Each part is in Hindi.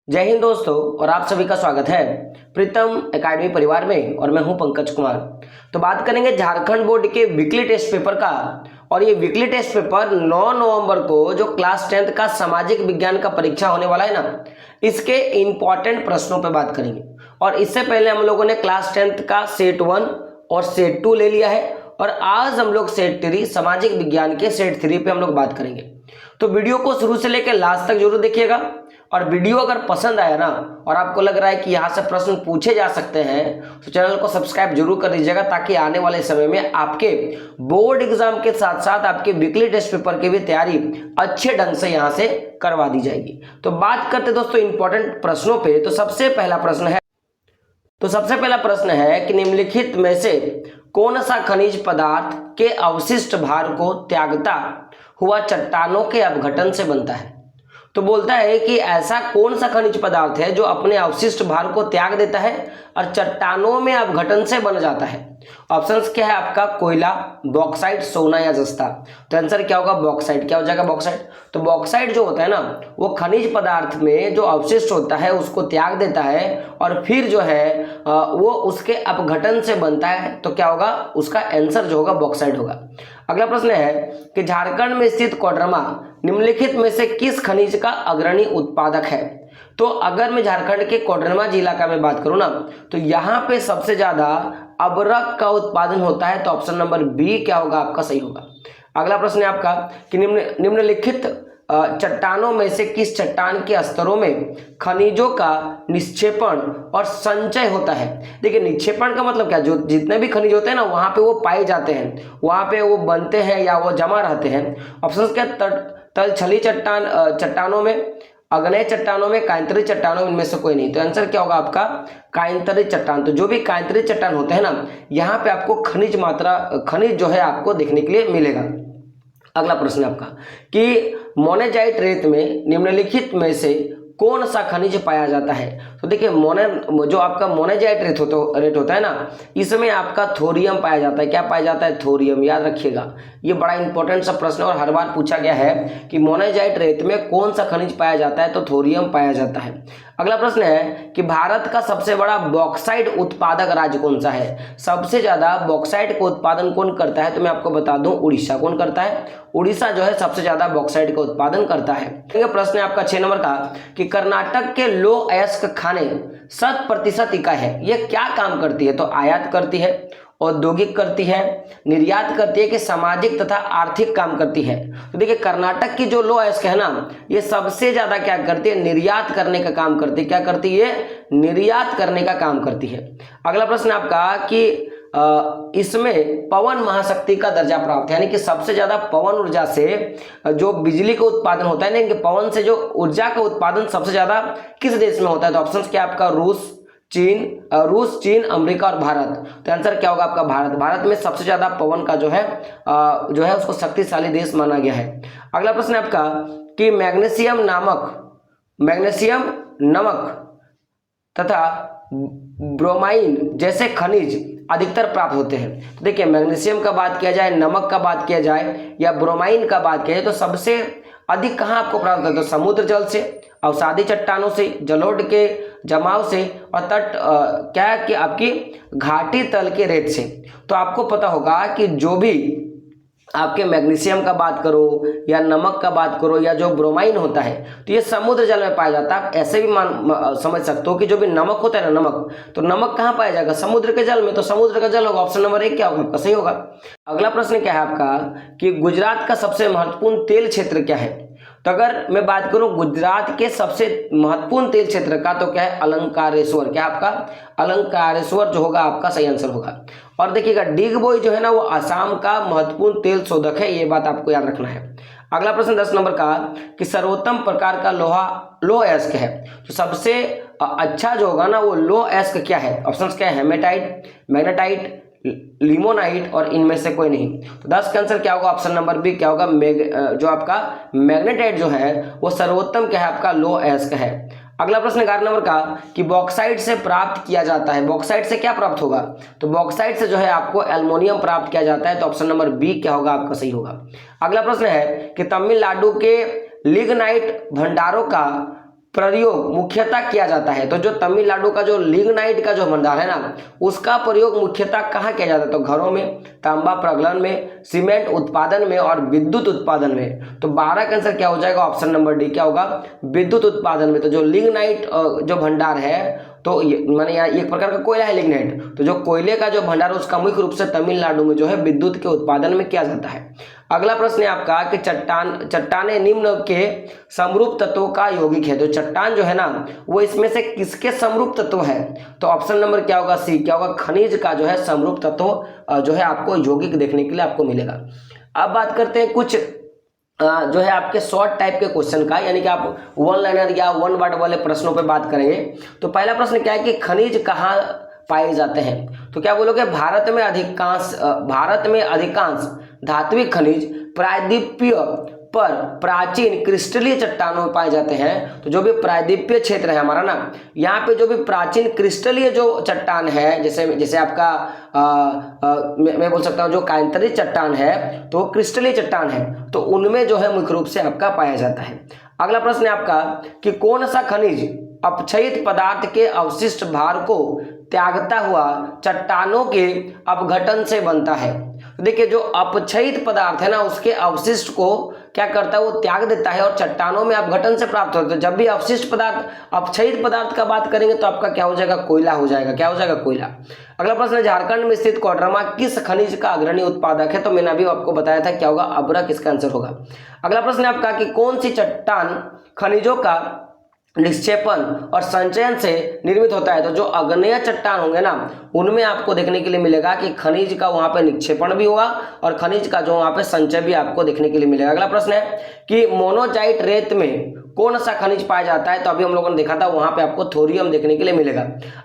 जय हिंद दोस्तों, और आप सभी का स्वागत है प्रीतम एकेडमी परिवार में। और मैं हूं पंकज कुमार। तो बात करेंगे झारखंड बोर्ड के वीकली टेस्ट पेपर का। और ये वीकली टेस्ट पेपर 9 नवंबर को जो क्लास 10th का सामाजिक विज्ञान का परीक्षा होने वाला है ना, इसके इंपॉर्टेंट प्रश्नों पे बात करेंगे। और इससे पहले हम लोगों ने क्लास 10th का सेट 1 और सेट 2 ले लिया है, और आज हम लोग सेट 3 सामाजिक विज्ञान के सेट 3 पे हम लोग बात करेंगे। तो वीडियो को शुरू से लेकर लास्ट तक जरूर देखिएगा। और वीडियो अगर पसंद आया ना, और आपको लग रहा है कि यहाँ से प्रश्न पूछे जा सकते हैं, तो चैनल को सब्सक्राइब जरूर कर दीजिएगा, ताकि आने वाले समय में आपके बोर्ड एग्जाम के साथ साथ आपके वीकली टेस्ट पेपर की भी तैयारी अच्छे ढंग से यहाँ से करवा दी जाएगी। तो बात करते दोस्तों इंपॉर्टेंट प्रश्नों पे। तो सबसे पहला प्रश्न है कि निम्नलिखित में से कौन सा खनिज पदार्थ के अवशिष्ट भार को त्यागता हुआ चट्टानों के अपघटन से बनता है। तो बोलता है कि ऐसा कौन सा खनिज पदार्थ है जो अपने अवशिष्ट भार को त्याग देता है और चट्टानों में अपघटन से बन जाता है। ऑप्शंस क्या है आपका? कोयला, बॉक्साइट, सोना या जस्ता। तो आंसर क्या होगा? बॉक्साइट। क्या हो जाएगा? बॉक्साइट। तो बॉक्साइट जो होता है ना, वो खनिज पदार्थ में जो अवशिष्ट होता है उसको त्याग देता है, और फिर जो है वो उसके अपघटन से बनता है। तो क्या होगा? उसका आंसर जो होगा बॉक्साइट होगा। अगला प्रश्न है कि झारखंड में स्थित कोडरमा निम्नलिखित में से किस खनिज का अग्रणी उत्पादक है। तो अगर मैं झारखंड के कोडरमा जिला का मैं बात करूं ना, तो यहाँ पे सबसे ज्यादा अबरक का उत्पादन होता है। तो ऑप्शन नंबर बी क्या होगा आपका? सही होगा। अगला प्रश्न है आपका कि निम्नलिखित चट्टानों में से किस चट्टान के स्तरों में खनिजों का निक्षेपण और संचय होता है। देखिए, निक्षेपण का मतलब क्या? जो जितने भी खनिज होते हैं ना, वहां पे वो पाए जाते हैं, वहां पे वो बनते हैं या वो जमा रहते हैं। ऑप्शन क्या? तलछली चट्टानों में, अग्नेय चट्टानों में, कांतरी चट्टानों में, इनमें से कोई नहीं। तो आंसर क्या होगा आपका? कांतरी चट्टान। तो जो भी कांतरी चट्टान होते हैं ना, यहाँ पे आपको खनिज जो है आपको देखने के लिए मिलेगा। अगला प्रश्न आपका कि मोनेजाइट रेत में निम्नलिखित में से कौन सा खनिज पाया जाता है। तो देखिए, जो आपका मोनेजाइट रेत होता है ना, इसमें आपका थोरियम पाया जाता है। क्या पाया जाता है? थोरियम। याद रखिएगा, ये बड़ा इंपॉर्टेंट सा प्रश्न है और हर बार पूछा गया है कि मोनेजाइट रेत में कौन सा खनिज पाया जाता है। तो थोरियम पाया जाता है। अगला प्रश्न है कि भारत का सबसे बड़ा बॉक्साइट उत्पादक राज्य कौन सा है। सबसे ज्यादा बॉक्साइट का उत्पादन कौन करता है? तो मैं आपको बता दूं, उड़ीसा। कौन करता है? उड़ीसा जो है सबसे ज्यादा बॉक्साइट का उत्पादन करता है। प्रश्न है आपका 6 नंबर का कि कर्नाटक के लौह अयस्क खाने 100% इकाई है, ये क्या काम करती है। तो आयात करती है, औद्योगिक करती है, निर्यात करती है, कि सामाजिक तथा आर्थिक काम करती है। तो देखिए, कर्नाटक की जो लौह अयस्क है ना, ये सबसे ज्यादा क्या करती है? निर्यात करने का काम करती है। क्या करती है? निर्यात करने का काम करती है। अगला प्रश्न आपका कि इसमें पवन महाशक्ति का दर्जा प्राप्त है, यानी कि सबसे ज्यादा पवन ऊर्जा से जो बिजली का उत्पादन होता है, यानी कि पवन से जो ऊर्जा का उत्पादन सबसे ज्यादा किस देश में होता है। तो ऑप्शन क्या आपका? रूस, चीन, अमेरिका और भारत। तो आंसर क्या होगा आपका? भारत। भारत में सबसे ज्यादा पवन का जो है उसको शक्तिशाली देश माना गया है। अगला प्रश्न आपका कि मैग्नीशियम नमक तथा ब्रोमाइन जैसे खनिज अधिकतर प्राप्त होते हैं। तो देखिए, मैग्नीशियम का बात किया जाए, नमक का बात किया जाए, या ब्रोमाइन का बात किया जाए, तो सबसे अधिक कहाँ आपको प्राप्त होता है? तो समुद्र जल से, अवसादी चट्टानों से, जलोढ़ के जमाव से, और क्या है कि आपकी घाटी तल के रेत से। तो आपको पता होगा कि जो भी आपके मैग्नीशियम का बात करो, या नमक का बात करो, या जो ब्रोमाइन होता है, तो ये समुद्र जल में पाया जाता है। आप ऐसे भी समझ सकते हो कि जो भी नमक होता है ना, तो नमक कहाँ पाया जाएगा? समुद्र के जल में। तो समुद्र का जल होगा। ऑप्शन नंबर 1 क्या होगा आपका? सही होगा। अगला प्रश्न क्या है आपका कि गुजरात का सबसे महत्वपूर्ण तेल क्षेत्र क्या है। तो अगर मैं बात करूं गुजरात के सबसे महत्वपूर्ण तेल क्षेत्र का, तो क्या है? अलंकारेश्वर। क्या आपका? अलंकारेश्वर जो होगा आपका सही आंसर होगा। और देखिएगा, डिगबोई जो है ना, वो असम का महत्वपूर्ण तेल शोधक है, ये बात आपको याद रखना है। अगला प्रश्न 10 नंबर का कि सर्वोत्तम प्रकार का लौह अयस्क है। तो सबसे अच्छा जो होगा ना, वो लौह अयस्क क्या है? ऑप्शंस क्या है? हेमेटाइट, मैग्नेटाइट, लिमोनाइट, और इनमें से कोई नहीं। तो 10 का आंसर क्या होगा? ऑप्शन नंबर बी क्या होगा? जो आपका मैग्नेटाइट जो है वो सर्वोत्तम क्या है? आपका लौह अयस्क है। अगला प्रश्न 11 नंबर का कि बॉक्साइट से प्राप्त किया जाता है। बॉक्साइट से क्या प्राप्त होगा? तो बॉक्साइट से जो है आपको एल्युमिनियम प्राप्त किया जाता है। तो ऑप्शन नंबर बी क्या होगा आपका? सही होगा। अगला प्रश्न है कि तमिलनाडु के लिग्नाइट भंडारों का प्रयोग मुख्यतः किया जाता है? तो जो तमिलनाडु का जो लिग्नाइट का जो भंडार है ना, उसका प्रयोग मुख्यतः कहाँ किया जाता है? तो घरों में, तांबा प्रगलन में, सीमेंट उत्पादन में और विद्युत उत्पादन में। तो 12 का आंसर क्या हो जाएगा? ऑप्शन नंबर डी क्या होगा? विद्युत उत्पादन में। तो जो लिग्नाइट जो भंडार है, तो माने यहाँ एक प्रकार का कोयला है लिग्नाइट, तो जो कोयले का जो भंडार है उसका मुख्य रूप से तमिलनाडु में जो है विद्युत के उत्पादन में किया जाता है। अगला प्रश्न है आपका कि चट्टाने निम्न के समरूप तत्वों का यौगिक है। तो चट्टान जो है ना, वो इसमें से किसके समरूप तत्व है? तो ऑप्शन नंबर क्या होगा? सी क्या होगा? खनिज का जो है समरूप तत्व जो है आपको यौगिक देखने के लिए आपको मिलेगा। अब बात करते हैं कुछ जो है आपके शॉर्ट टाइप के क्वेश्चन का, यानी कि आप वन लाइनर या वन वर्ड वाले प्रश्नों पे बात करेंगे। तो पहला प्रश्न क्या है कि खनिज कहाँ पाए जाते हैं? तो क्या बोलोगे? भारत में अधिकांश धात्विक खनिज प्रायद्वीपीय पर प्राचीन क्रिस्टलीय चट्टानों में पाए जाते हैं। तो जो भी प्रायद्वीपीय क्षेत्र है हमारा ना, यहाँ पे जो भी प्राचीन क्रिस्टलीय जो चट्टान है, जैसे आपका मैं बोल सकता हूँ जो कांतरी चट्टान है, तो वो क्रिस्टलीय चट्टान है, तो उनमें जो है मुख्य रूप से आपका पाया जाता है। अगला प्रश्न है आपका कि कौन सा खनिज अपक्षयित पदार्थ के अवशिष्ट भार को त्यागता हुआ चट्टानों के अपघटन से बनता है? देखिए, जो अपक्षयित पदार्थ है ना, उसके अवशिष्ट को क्या करता है? वो त्याग देता है और चट्टानों में अपघटन से प्राप्त होता है। जब भी अवशिष्ट पदार्थ, अपक्षयित पदार्थ का बात करेंगे तो आपका क्या हो जाएगा? कोयला हो जाएगा। क्या हो जाएगा? कोयला। अगला प्रश्न है झारखंड में स्थित कोडरमा किस खनिज का अग्रणी उत्पादक है? तो मैंने अभी आपको बताया था क्या होगा? अभ्रक इसका आंसर होगा। अगला प्रश्न है आपका कि कौन सी चट्टान खनिजों का निक्षेपण और संचयन से निर्मित होता है? तो जो अग्नेय चट्टान होंगे ना, उनमें आपको देखने के लिए मिलेगा कि खनिज का वहां पे निक्षेपण भी होगा और खनिज का जो वहां पे संचय भी आपको देखने के लिए मिलेगा। अगला प्रश्न है कि मोनोजाइट रेत में कौन सा खनिज पाया जाता है? तो अभी हम लोगों ने देखा था, वहां पे आपको थोरियम देखने के लिए मिलेगा।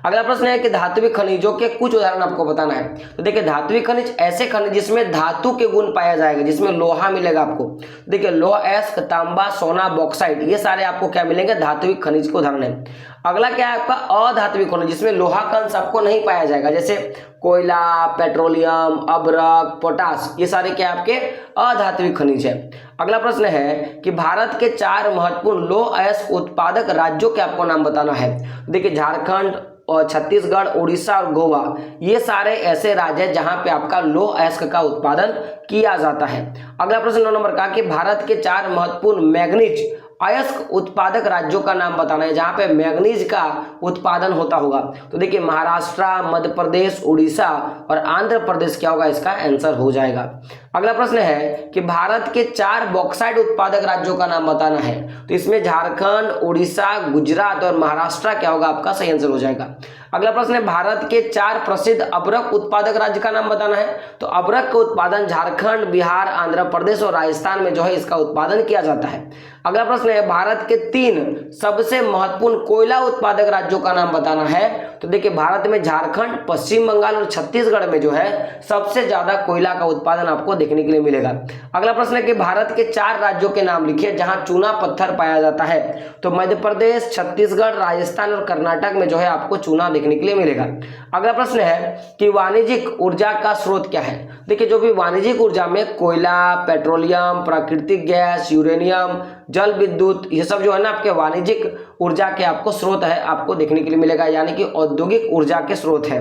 अगला प्रश्न है कि धात्विक खनिजों के कुछ उदाहरण आपको बताना है। तो देखिए, धात्विक खनिज ऐसे खनिज जिसमें धातु के गुण पाया जाएगा, जिसमें लोहा मिलेगा आपको। देखिए, लोहा, एस्क, तांबा, सोना, बॉक्साइट, ये सारे आपको क्या मिलेंगे? धात्विक खनिज के उदाहरण है। अगला क्या है आपका? अधात्विक खनिज, जिसमें लोहा का अंश आपको नहीं पाया जाएगा, जैसे कोयला, पेट्रोलियम, अभ्रक, पोटास, ये सारे क्या आपके अधात्विक खनिज है। अगला प्रश्न है कि भारत के 4 महत्वपूर्ण लौह अयस्क उत्पादक राज्यों के आपको नाम बताना है। देखिए, झारखंड और छत्तीसगढ़, उड़ीसा और गोवा, ये सारे ऐसे राज्य हैं जहां पे आपका लौह अयस्क का उत्पादन किया जाता है। अगला प्रश्न 9 नंबर का कि भारत के 4 महत्वपूर्ण मैग्नीज अयस्क उत्पादक राज्यों का नाम बताना है जहां पे मैग्नीज का उत्पादन होता होगा। तो देखिए, महाराष्ट्र, मध्य प्रदेश, उड़ीसा और आंध्र प्रदेश क्या होगा? इसका आंसर हो जाएगा। अगला प्रश्न है कि भारत के 4 बॉक्साइट उत्पादक राज्यों का नाम बताना है। तो इसमें झारखंड, उड़ीसा, गुजरात और महाराष्ट्र क्या होगा? आपका सही आंसर हो जाएगा। अगला प्रश्न है भारत के 4 प्रसिद्ध अभ्रक उत्पादक राज्य का नाम बताना है। तो अभ्रक का उत्पादन झारखंड, बिहार, आंध्र प्रदेश और राजस्थान में जो है इसका उत्पादन किया जाता है। अगला प्रश्न है भारत के 3 सबसे महत्वपूर्ण कोयला उत्पादक राज्यों का नाम बताना है। तो देखिए, भारत में झारखंड, पश्चिम बंगाल और छत्तीसगढ़ में जो है सबसे ज्यादा कोयला का उत्पादन आपको देखने के लिए मिलेगा। अगला प्रश्न है कि भारत के 4 राज्यों के नाम लिखिए जहां चूना पत्थर पाया जाता है। तो मध्य प्रदेश, छत्तीसगढ़, राजस्थान और कर्नाटक में जो है आपको चूना देखने के लिए मिलेगा। अगला प्रश्न है कि वाणिज्यिक ऊर्जा का स्रोत क्या है? देखिए, जो भी वाणिज्यिक ऊर्जा में कोयला, पेट्रोलियम, प्राकृतिक गैस, यूरेनियम, जल विद्युत, ये सब जो है ना आपके वाणिज्यिक ऊर्जा के आपको स्रोत है, आपको देखने के लिए मिलेगा, यानी कि औद्योगिक ऊर्जा के स्रोत है।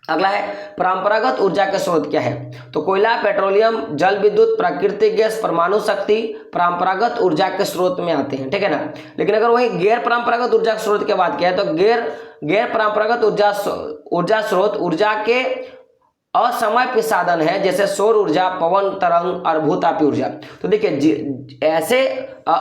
अगला है परंपरागत ऊर्जा के स्रोत क्या है? तो कोयला, पेट्रोलियम, जल विद्युत, प्राकृतिक गैस, परमाणु शक्ति परंपरागत ऊर्जा के स्रोत में आते हैं, ठीक है ना। लेकिन अगर वही गैर परंपरागत ऊर्जा स्रोत की बात किया है तो गैर परंपरागत ऊर्जा स्रोत ऊर्जा के असमय प्रसाधन है, जैसे सौर ऊर्जा, पवन तरंग और भूतापी ऊर्जा। तो देखिए, ऐसे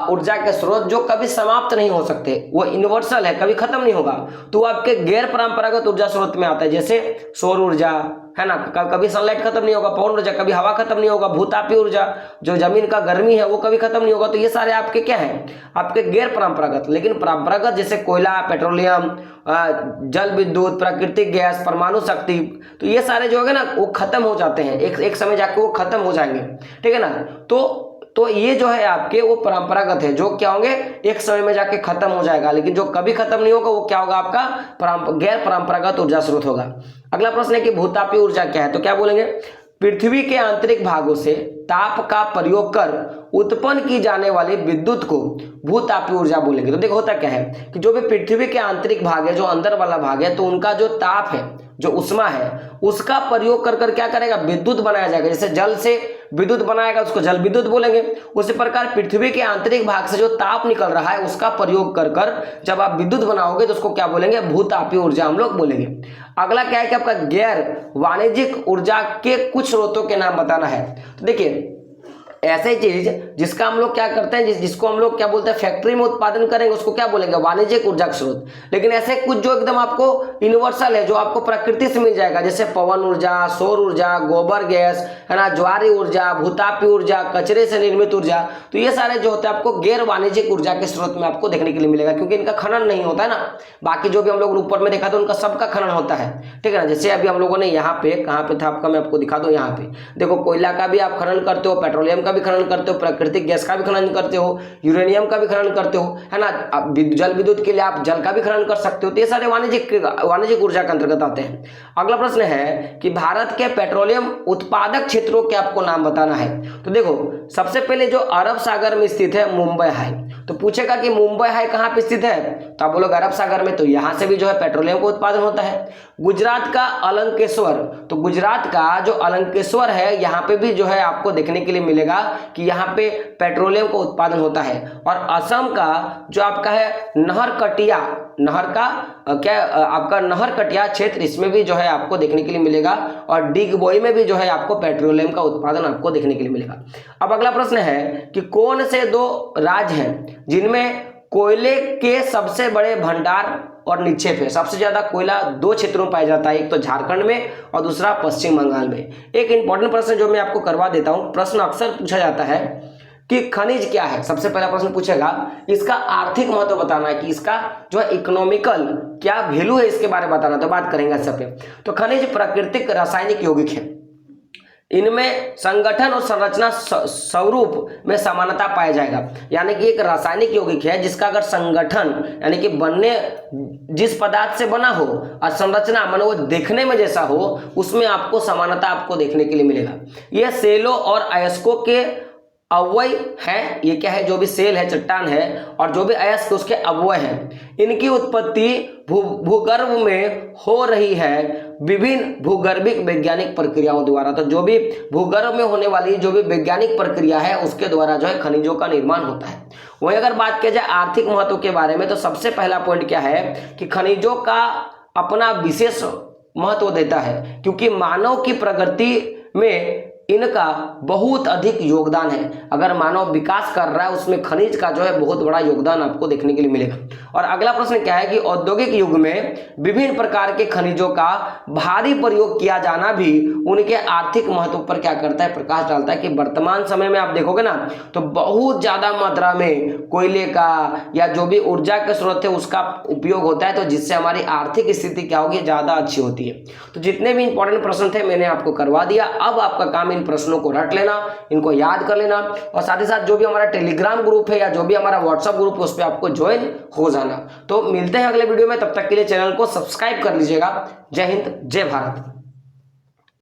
ऊर्जा के स्रोत जो कभी समाप्त नहीं हो सकते, वो यूनिवर्सल है, कभी खत्म नहीं होगा, तो वो आपके गैर परंपरागत ऊर्जा स्रोत में आता है, जैसे सौर ऊर्जा है ना, कभी सनलाइट खत्म नहीं होगा, पवन ऊर्जा कभी हवा खत्म नहीं होगा, भूतापी ऊर्जा जो जमीन का गर्मी है वो कभी खत्म नहीं होगा। तो ये सारे आपके क्या हैं? आपके गैर परंपरागत। लेकिन परंपरागत जैसे कोयला, पेट्रोलियम, जल विद्युत, प्राकृतिक गैस, परमाणु शक्ति, तो ये सारे जो है ना वो खत्म हो जाते हैं, एक समय जाके वो खत्म हो जाएंगे, ठीक है ना। तो ये जो है आपके वो परंपरागत है, जो क्या होंगे एक समय में जाके खत्म हो जाएगा, लेकिन जो कभी खत्म नहीं होगा वो क्या होगा? आपका गैर परंपरागत ऊर्जा स्रोत होगा। अगला प्रश्न है कि भूतापी ऊर्जा क्या है? तो क्या बोलेंगे? पृथ्वी के आंतरिक भागों से ताप का प्रयोग कर उत्पन्न की जाने वाली विद्युत को भूतापीय ऊर्जा बोलेंगे। तो देखो होता क्या है कि जो भी पृथ्वी के आंतरिक भाग है, जो अंदर वाला भाग है, तो उनका जो ताप है, जो उष्मा है, उसका प्रयोग कर क्या करेगा, विद्युत बनाया जाएगा। जैसे जल से विद्युत बनाएगा उसको जल विद्युत बोलेंगे। उसी प्रकार पृथ्वी के आंतरिक भाग से जो ताप निकल रहा है उसका प्रयोग कर जब आप विद्युत बनाओगे तो उसको क्या बोलेंगे, भूतापीय ऊर्जा हम लोग बोलेंगे। अगला क्या है कि आपका गैर वाणिज्यिक ऊर्जा के कुछ स्रोतों के नाम बताना है। तो देखिए ऐसे चीज जिसका हम लोग क्या करते हैं, जिसको हम लोग क्या बोलते हैं, फैक्ट्री में उत्पादन करेंगे उसको क्या बोलेंगे, वाणिज्यिक ऊर्जा के स्रोत। लेकिन ऐसे कुछ जो एकदम आपको यूनिवर्सल है, जो आपको प्रकृति से मिल जाएगा, जैसे पवन ऊर्जा, सौर ऊर्जा, गोबर गैस है ना, ज्वारी ऊर्जा, भूतापीय ऊर्जा, कचरे से निर्मित ऊर्जा, तो ये सारे जो होते हैं आपको गैर वाणिज्यिक ऊर्जा के स्रोत में आपको देखने के लिए मिलेगा, क्योंकि इनका खनन नहीं होता है ना। बाकी जो भी हम लोग ऊपर में देखा था उनका सबका खनन होता है, ठीक है ना। जैसे अभी हम लोगों ने यहाँ पे, कहाँ पे था आपका, मैं आपको दिखा दूं, यहाँ पे देखो कोयला का भी आप खनन करते हो, पेट्रोलियम का भी खनन करते हो, प्राकृतिक गैस का भी खनन करते हो, यूरेनियम का भी खनन करते हो, है ना। जल विद्युत के लिए आप जल का भी खनन कर सकते हो। तो ये सारे वाणिज्यिक ऊर्जा के अंतर्गत आते हैं। अगला प्रश्न है कि भारत के पेट्रोलियम उत्पादक क्षेत्रों के आपको नाम बताना है। तो देखो सबसे पहले जो अरब सागर में स्थित है मुंबई हाई, तो पूछेगा कि मुंबई हाई कहाँ पे स्थित है, तो आप बोलोगे अरब सागर में, तो यहां से भी जो है पेट्रोलियम का उत्पादन होता है। गुजरात का अलंकेश्वर, तो गुजरात का जो अलंकेश्वर है यहाँ पे भी जो है आपको देखने के लिए मिलेगा कि यहाँ पे पेट्रोलियम का उत्पादन होता है। और असम का जो आपका है नहरकटिया, नहर का क्या आपका नहरकटिया क्षेत्र, इसमें भी जो है आपको देखने के लिए मिलेगा। और डिगबोई में भी जो है आपको पेट्रोलियम का उत्पादन आपको देखने के लिए मिलेगा। अब अगला प्रश्न है कि कौन से दो राज्य हैं जिनमें कोयले के सबसे बड़े भंडार और निक्षेप है। सबसे ज्यादा कोयला दो क्षेत्रों में पाया जाता है, एक तो झारखंड में और दूसरा पश्चिम बंगाल में। एक इंपॉर्टेंट प्रश्न जो मैं आपको करवा देता हूं, प्रश्न अक्सर पूछा जाता है कि खनिज क्या है। सबसे पहला प्रश्न पूछेगा इसका आर्थिक महत्व बताना है, कि इसका जो है इकोनॉमिकल क्या वैल्यू है, इसके बारे में बताना। तो बात करेंगे इस पे। तो खनिज प्राकृतिक, रासायनिक, यौगिक है। इनमें संगठन और संरचना स्वरूप में समानता पाया जाएगा। यानी कि एक रासायनिक यौगिक है जिसका अगर संगठन यानी कि बनने जिस पदार्थ से बना हो और संरचना मानो वो देखने में जैसा हो, उसमें आपको समानता आपको देखने के लिए मिलेगा। यह सेलों और अयस्कों के अवयव है। ये क्या है, जो भी सेल है, चट्टान है, और जो भी अयस्क उसके अवयव हैं। इनकी उत्पत्ति भूगर्भ में हो रही है विभिन्न भूगर्भिक वैज्ञानिक प्रक्रियाओं द्वारा। तो जो भी भूगर्भ में होने वाली जो भी वैज्ञानिक प्रक्रिया है उसके द्वारा जो है खनिजों का निर्माण होता है। वहीं अगर बात किया जाए आर्थिक महत्व के बारे में, तो सबसे पहला पॉइंट क्या है कि खनिजों का अपना विशेष महत्व देता है, क्योंकि मानव की प्रगति में इनका बहुत अधिक योगदान है। अगर मानव विकास कर रहा है उसमें खनिज का जो है बहुत बड़ा योगदान आपको देखने के लिए मिलेगा। और अगला प्रश्न क्या है कि औद्योगिक युग में विभिन्न प्रकार के खनिजों का भारी प्रयोग किया जाना भी उनके आर्थिक महत्व पर क्या करता है, प्रकाश डालता है। कि वर्तमान समय में आप देखोगे ना तो बहुत ज्यादा मात्रा में कोयले का या जो भी ऊर्जा के स्रोत है उसका उपयोग होता है, तो जिससे हमारी आर्थिक स्थिति क्या होगी, ज्यादा अच्छी होती है। तो जितने भी इंपॉर्टेंट प्रश्न थे मैंने आपको करवा दिया। अब आपका काम इन प्रश्नों को रट लेना, इनको याद कर लेना, और साथ ही साथ जो भी हमारा टेलीग्राम ग्रुप है या जो भी हमारा व्हाट्सएप ग्रुप है उस पर आपको ज्वाइन हो जाना। तो मिलते हैं अगले वीडियो में, तब तक के लिए चैनल को सब्सक्राइब कर लीजिएगा। जय हिंद, जय भारत।